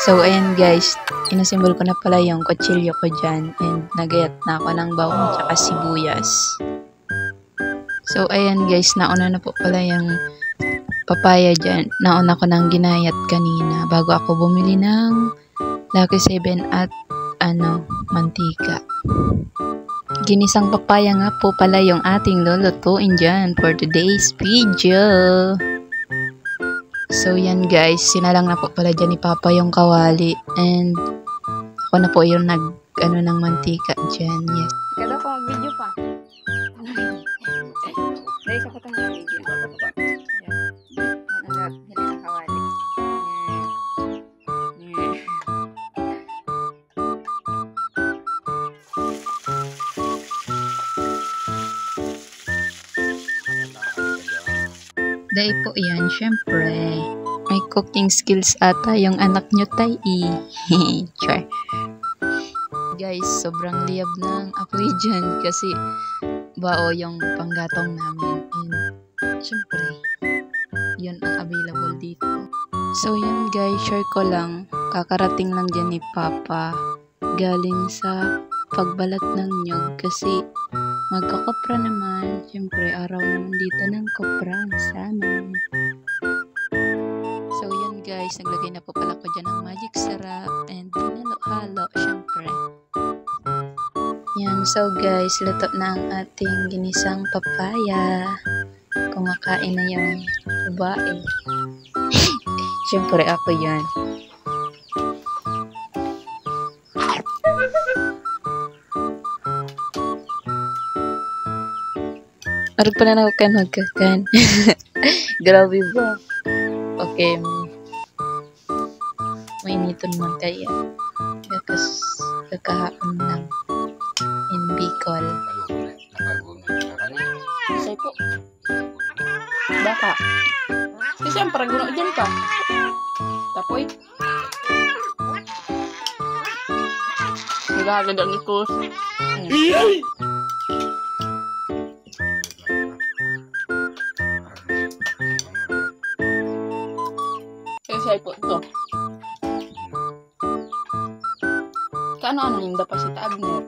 So, ayan guys, inasimbol ko na pala yung kutsilyo ko dyan and nagayat na ako ng bawang tsaka sibuyas. So, ayan guys, nauna na po pala yung papaya dyan. Nauna ko nang ginayat kanina bago ako bumili ng Lucky 7 at mantika. Ginisang papaya nga po pala yung ating lulutuin dyan for today's video. So, yan guys, sinalang na po pala dyan ni Papa yung kawali and ako na po yung ng mantika dyan. Yes. Kada ko mag-video pa. Dahil sa kutang na video. Yan. Hindi na kawali. Dahil po yan, syempre, may cooking skills ata yung anak nyo tay. Char. Guys, sobrang liyab ng apoy dyan kasi bao yung panggatong namin. And syempre, yun ang available dito. So yun guys, share ko lang. Kakarating lang dyan ni Papa. Galing sa pagbalat ng nyog kasi magkakopra naman. Siyempre, araw naman dito ng kopra sa amin. So, yan guys. Naglagay na po pala ko dyan ng magic syrup and hinalo-halo, siyempre. Yan. So, guys, luto na ang ating ginisang papaya. Kumakain na yung babae. Siyempre, ako yan. Arag pa na kan magkakan. Grabe ba? Okay. Mainiton man kaya. Kasi kakahapon lang. In Bicol. Say po. Baka. Kasi siyempre, guna dyan pa. Tapoy. Nagagad ang ikos. Say po ito. Kaano yung dapat si Agner?